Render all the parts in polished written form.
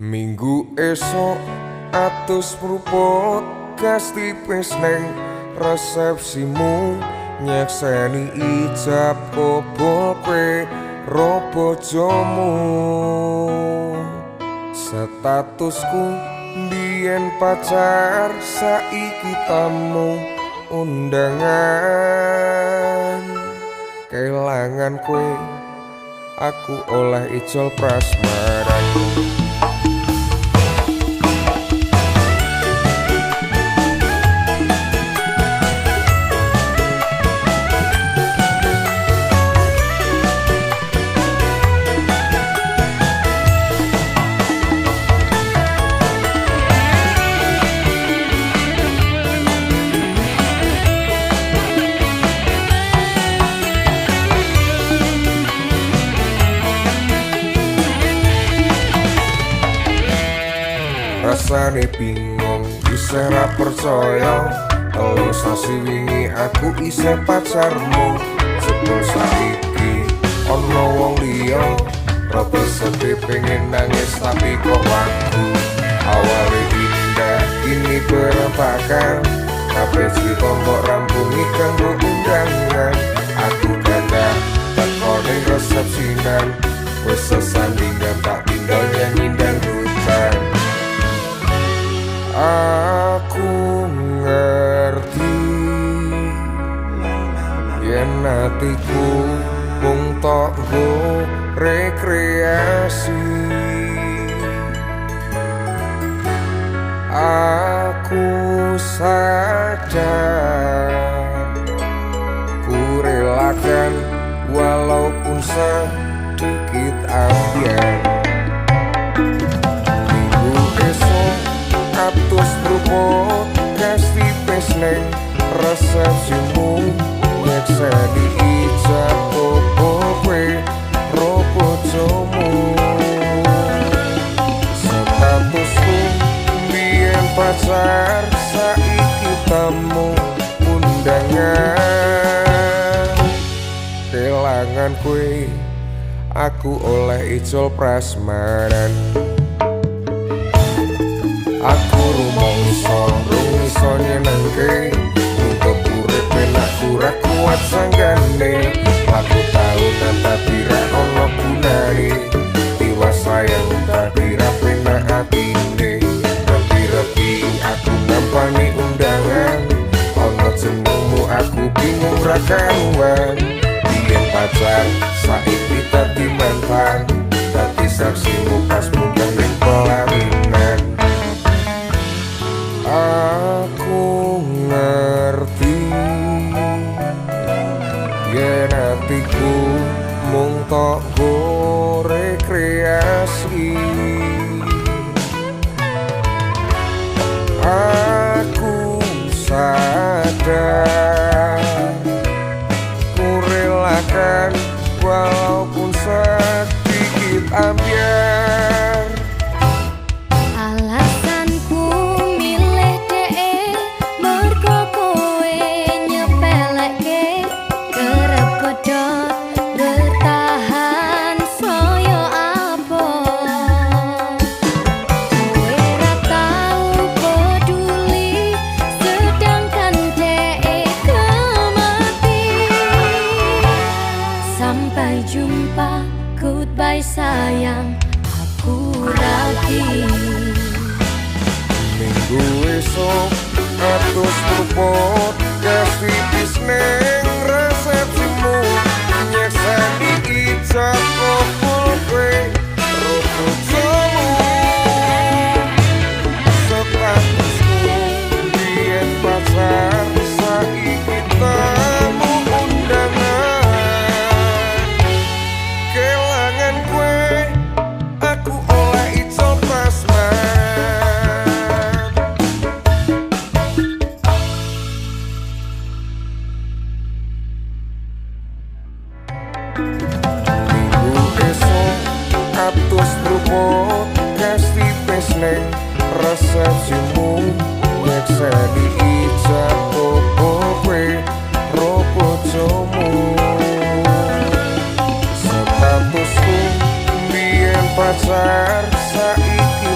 Minggu esok atus pruput gas tipis neng resepsimu, nyekseni ijab kabul kowe robo jomu. Statusku biyen pacar, saiki tamu undangan. Kelangan kowe aku oleh ijol prasmaran. Rasane bingung, isih ra percaya. Telu sasi wingi aku isih pacarmu. Jebul saiki ana wong liya, rada sedih pengen nangis tapi kok wagu. Awale indah kini berantakan, kabeh cerita mbok rampungi kanggo undangan. Aku gagal teko ning resepsinan, wis sesandingan tak tinggal nyanyi dangdutan. Aku ngerti yen atiku mung tok nggo rekreasi. Aku sadar ku relakan walaupun sedikit ambiar. Atus pruput gas tipis neng resepsimu, nyekseni ijab kabul kowe robo jomu. Statusku biyen pacar, saiki tamu undangan. Kelangan kowe aku oleh ijol prasmaran. Aku rumangsa nyenengke, untuk urip aku ra kuat sanggane. Aku tau tapi ra ono gunane, tiwas sayang tapi ra penak atine. Repi-repi aku ngampani undangan, ono jenengmu aku bingung ra karuan. Biyen pacar, saiki dadi mantan, dadi saksimu pas munggah ning pelaminan. Aku ngerti yen atiku mung tok nggo rekreasi. Aku sadar ku relakan walaupun sedikit ambiar. Sampai jumpa, goodbye sayang, aku rapi. Minggu esok atus pruput gas tipis neng resepsimu, nyekseni ijab kabul kowe robo jomu. Statusku biyen pacar, saiki tamu undangan. Kelangan kowe aku oleh ijol prasmaran. Minggu esok atus pruput gas tipis neng resepsimu, nyekseni ijab kabul kowe robo jomu. Statusku biyen pacar, saiki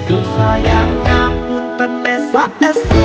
Sayang ngapunten saestu.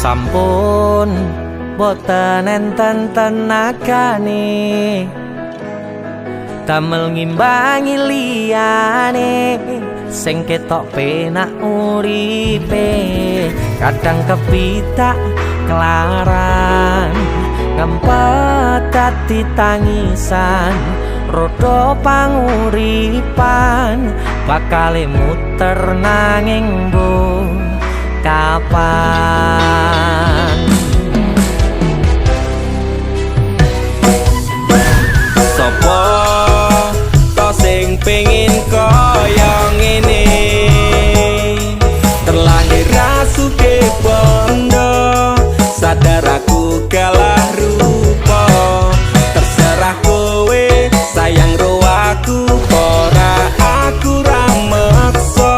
Sampun boten enten tenagane damel ngimbangi liyane sing ketok penak uripe kadang kepitak kelaran ngempet dadi tangisan rodo panguripan bakale muter nanging mbuh kapan Sopo to sing pengin kaya ngene terlahir rasuke bondo sadar aku kalah rupa terserah kowe sayang ro aku ora aku ra meksa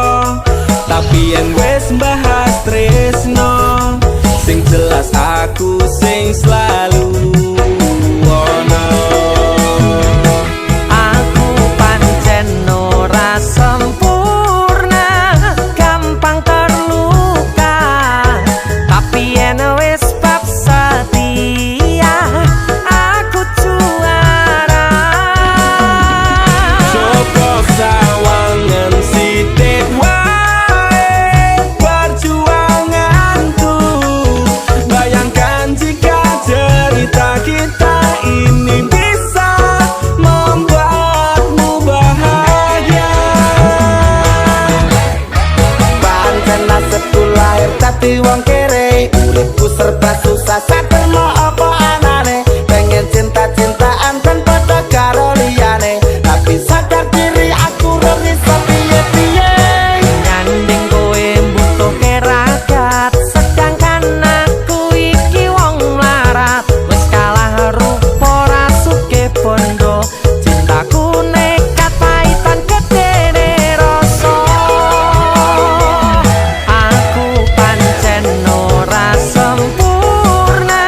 tapi yen wis bahas tresno sing jelas aku sing selalu ono. aku pancen ora sempurna gampang terluka tapi yen wis bab setia aku juara Coba sawangan sithik wae perjuanganku bayangkan jika cerita kita ini bisa membuatmu bahagia Pancen nasibku lahir dadi wong kere, uripku serba susah satermo apa anane. Pengen cinta-cintaan dan padha karo liyane, tapi sadar diri aku ora iso piye-piye. nyanding kowe mbutuhke ragat sedangkan aku iki wong mlarat wis kalah rupa rasuke bondo cintaku nekat paitan gedene rasa aku pancen ora sempurna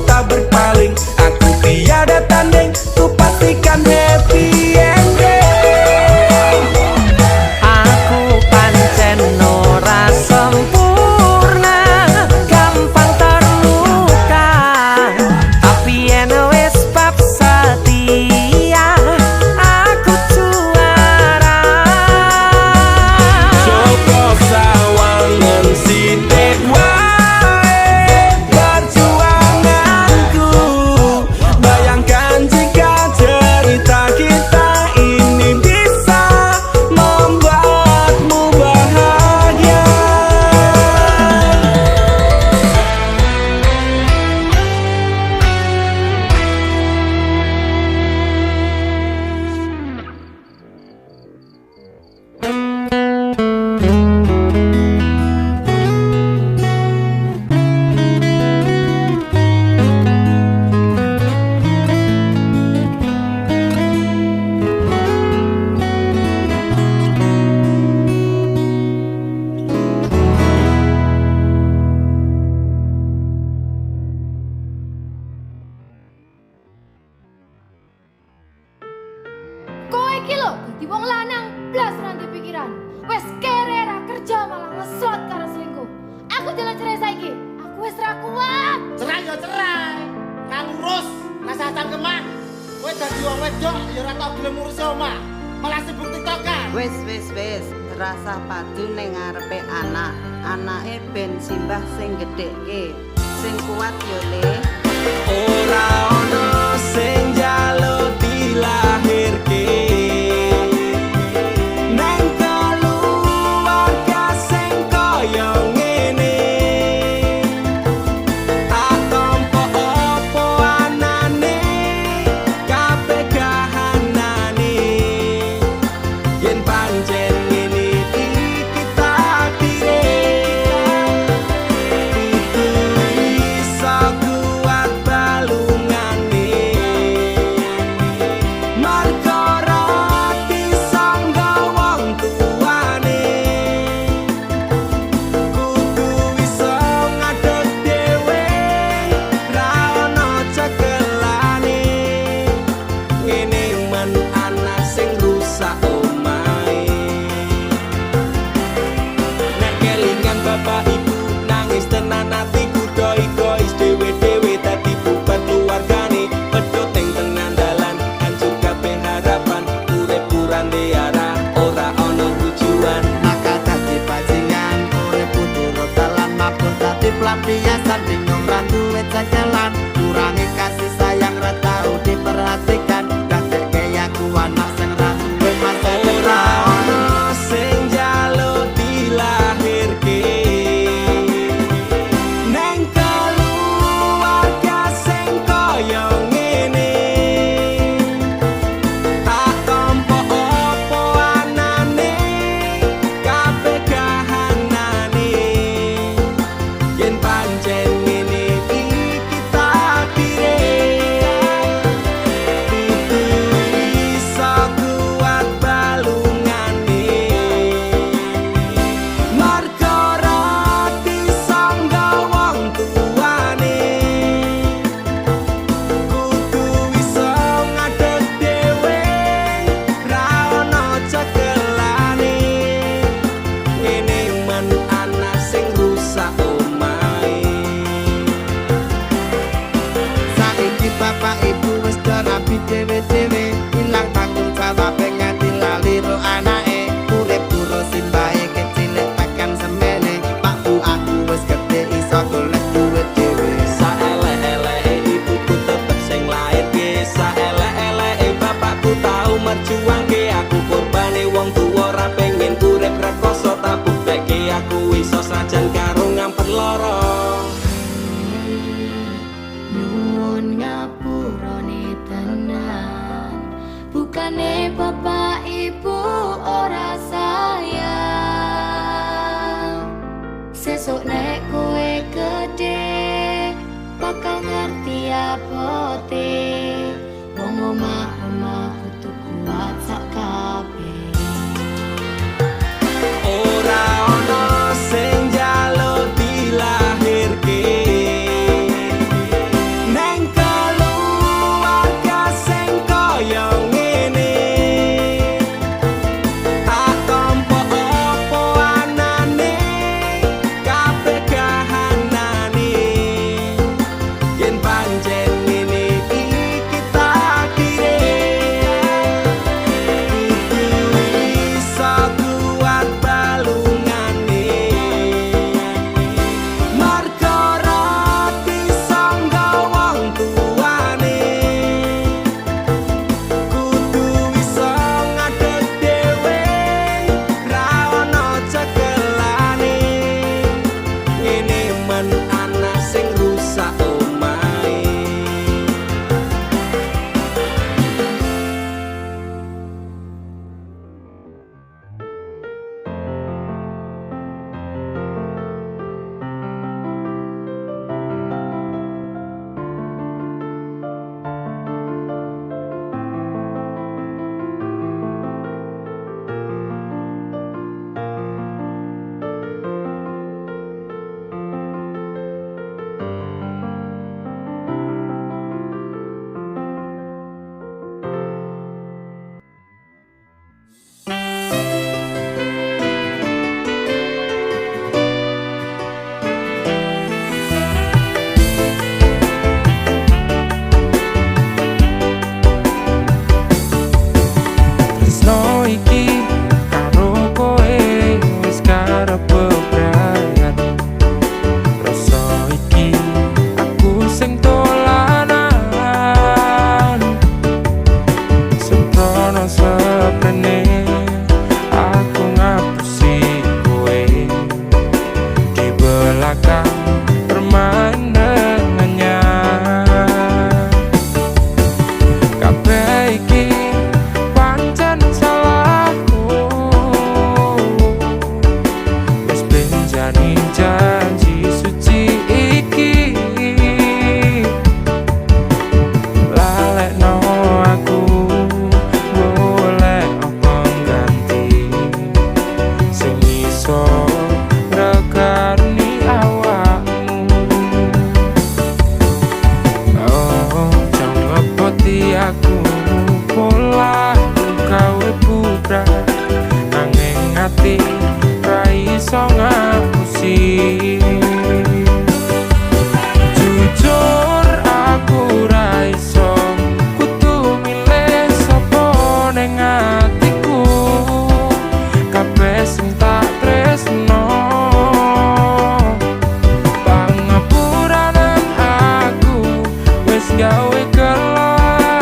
tak berpaling. Aku tiada tanding, ku pastikan happy ending. Aku pancen ora sempurna, gampang terluka, tapi yen wis bab setia aku juara. Coba sawangan sithik wae perjuanganku. Bayangkan jika cerita kita ini bisa membuatmu bahagia. Kowe iki lho dadi wong lanang blas ranti pikiran. Wes kere ra kerja malah ngeslot karo selingkuh. Aku jalan cerai saiki. Aku wis ra kuat. Cerai ya cerai. Kan urus rasa cangkeman. Kowe dadi wong wedok ya ora tau gelem ngurus omah. Malah sibuk tiktokan. Wis terasa padu ning ngarepe anak. Anake ben simbah sing gedhekke. Sing kuat yo Le. Ora ono sing njaluk dilahirke nang keluarga sing kaya ngene. Tak tampa apa anane, kabeh kahanane. Yen pancen ngene iki takdire, itu iso kuat balungane. Marga rati sangga wong tuane, kudu iso ngadeg dhewe, ra ono cekelane. Ngene men anak sing rusak omahe. Nek kelingan bapak ibu nangis tenan atiku, doi-doi dhewe-dhewe dadi bubar keluargane. Pedhot ing tengah dalan hancur kabeh harapan, urip kurang arah, ora ono tujuan. Maka dadi bajingan, urip turut dalan mabur dadi pelampiasan, bingung ra duwe jalan, kurangi kasih sayang ra tau diperhatikan, dadekke aku anak sing ra duwe masa Ora depan. ono sing njaluk dilahirke nang keluarga sing kaya ngene. Tak tampa apa anane, kabeh kahanane. Yen pancen ngene iki takdire, itu iso kuat balungane. Marga rati sangga wong tuane, kudu iso ngadeg dhewe, ra ono cekelane. Ngene men anak sing rusak omahe. Saiki bapak ibu wis rapi dhewe-dhewe, ilang tanggung jawab nganti lali ro anake. Urip terus simbahe kecilik tekan semene, Pak Bu aku wis gedhe iso golek duit dhewe. Saelek-eleke ibuku tetep sing lairke, saelek-eleke bapakku tau merjuangke. Aku korbane wong tuwa ra pengen urip rekoso, tak buktekke aku iso sajan karo ngampet lara. Nyuwun ngapurane tenan. Bukane bapak ibu ora sayang. Sesuk nek kowe gede bakal ngerti abote. Wong omah-omah kudu kuat sak kabeh. Ora ono sing njaluk dilahirke gawe gelo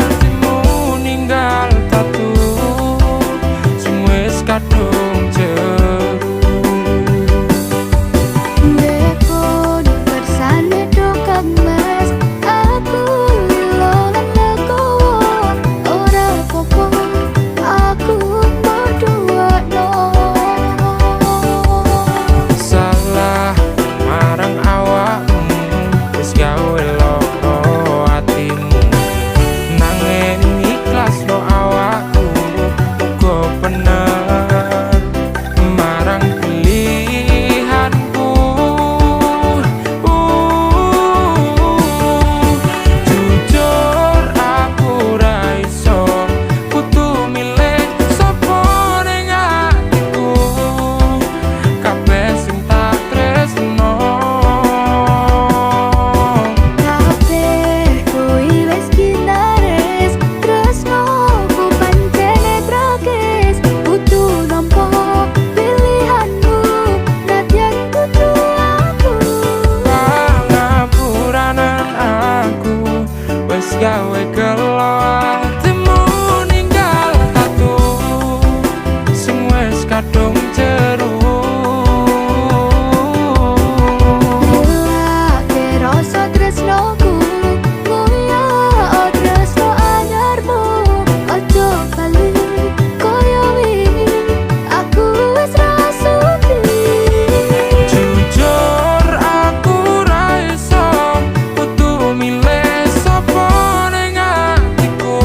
atimu ninggal tatu sing wis kadung jeru. Depon bersane dokang mas, aku lolan legowo, ora popo, aku berdua no. Salah marang awakmu wis gawe loro atimu, nanging ikhlas no awakku uga bener marang pilihanku. Jujur aku ra iso kudu milih sapa ning atiku, kabeh sing tak tresno. Kabeh kuwi wis ginares, tresnoku pancene tragis, kudu nampa pilihanmu, nadyan kudu aku. Pangapuranan aku wis gawe gelo atimu ninggal tatu sing wis kadung jeru. Delake rasa tresnoku, ngoyo tresno anyarmu, ojo bali koyo wingi, aku wis rasuti. Jujur aku ra iso kudu milih sapa ning atiku,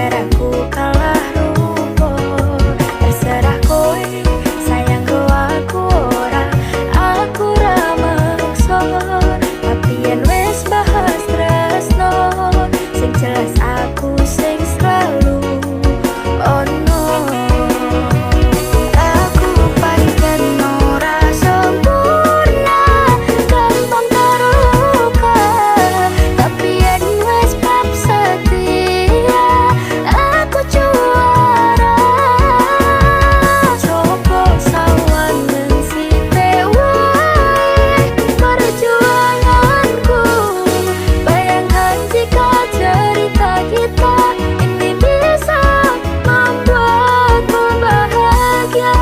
seleraku kalah rupa. Terserah kowe sayangku aku ora, aku ra maksa. Tapi yen wis bahas tresno, sing jelas aku sing selalu ono. Aku pancen ora sempurna, gampang terluka. Tapi yen wis bab setia, aku juara. Coba sawangan sithik wae perjuanganku. Bayangkan jika cerita kita ini bisa membuatmu bahagia.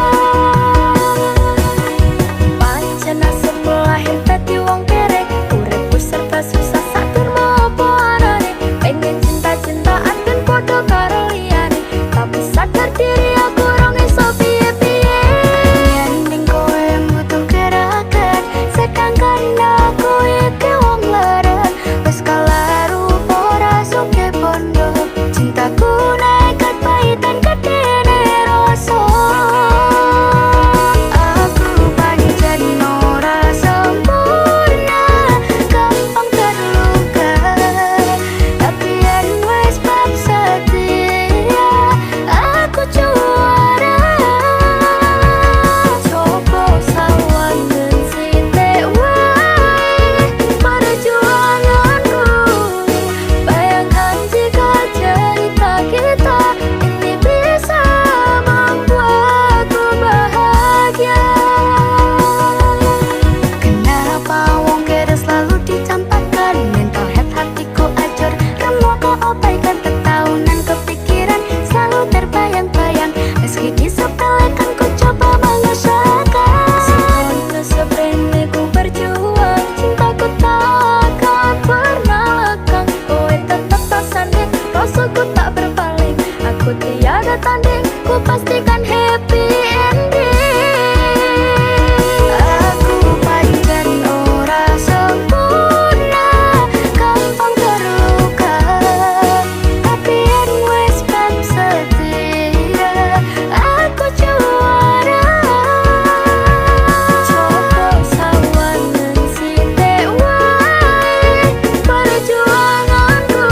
Pancen nasib lahir dadi wong kere, uripku serba susah sak durmo apa anane. Pengen cinta-cintaan ben padha karo liyane, tapi sadar diri aku rong iso piye-piye. Yen ning kowe butuh gerakan, sedangkan aku iki wong leren. Wis kalah rupa ora suke bondo, cintaku nekat pahitan kedene rasa. Aku pancen ora sempurna, gampang terluka. Tapi yen wis bab setia, aku juara. Coba sawangan sithik wae perjuanganku. Bayangkan jika cerita kita ini bisa membuatku bahagia. Kenapa wong kere selalu dicampakkan? Mental health hatiku acur, remo keabaikan ketahunan kepikiran selalu terbayang-bayang. Meski disepelekan ku coba mengusahakan. Sepenuhnya seprene ku berjuang, cintaku takkan pernah lekang. Kowe tetap tak sanding, rasaku tak berpaling. Aku tiada tanding, ku pastikan happy ending. Aku pancen ora sempurna, gampang terluka. Tapi yen wis bab setia, aku juara. Coba sawangan sithik wae perjuanganku.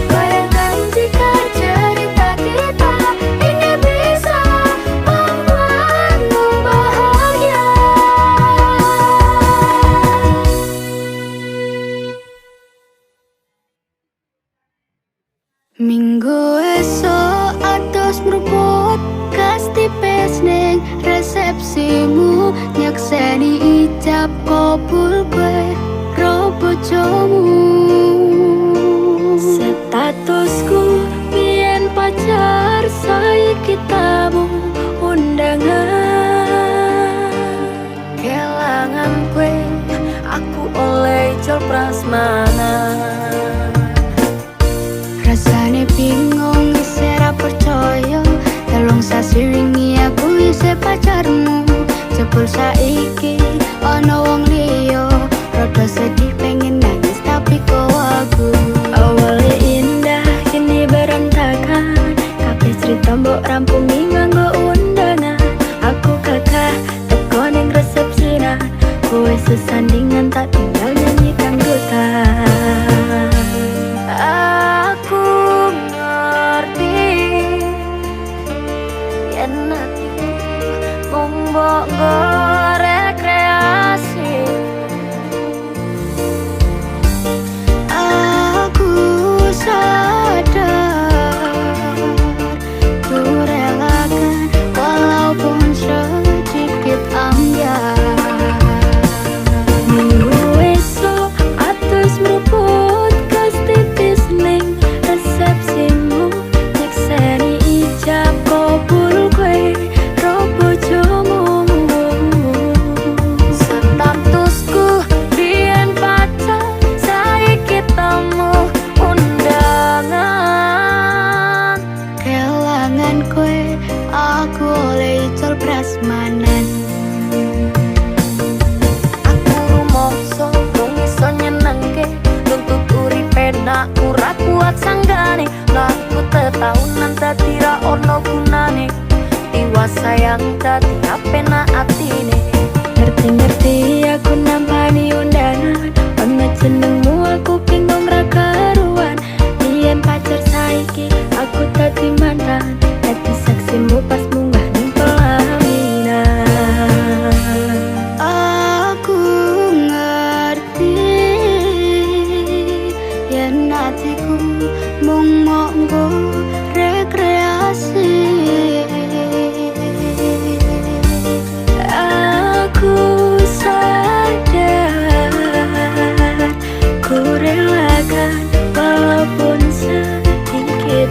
Bayangkan jika cerita kita ini bisa membuatmu bahagia. Minggu esok atus mruput kas tipis ning resepsimu, nyakseni ijab kabul kowe ro bojomu. Statusku biyen pacar, saiki tamu undangan. Kelangan kowe aku oleh jol prasmanan. Rasane bingung isih ra percaya, telung sasi wingi aku isih pacarmu. Jebul saiki ana wong liya, rada sedih pengen nangis tapi kok aku. Awalnya indah kini berantakan, kabeh cerita mbok rampungi nganggo undangan. Aku kakak teko ning resepsinan, kowe sesandingan tak tinggal nyanyi dangdutan. Aku ngerti yen hatiku mung mbok nggo rekreasi. Aku sadar ku relakan walaupun sedikit ambiar. Minggu esok atus mruput kas tipis ning resepsimu, nyekseni ijab kabul kowe ro bojomu. Statusku biyen pacar, saiki tamu undangan. Kelangan kowe aku oleh ijol prasmanan. Aku rumangsa wong iso nyenengke, nuntut uripe nak ora kuat sanggane. Ngaku kanggo rekreasi. Aku sadar ku relakan walaupun sedikit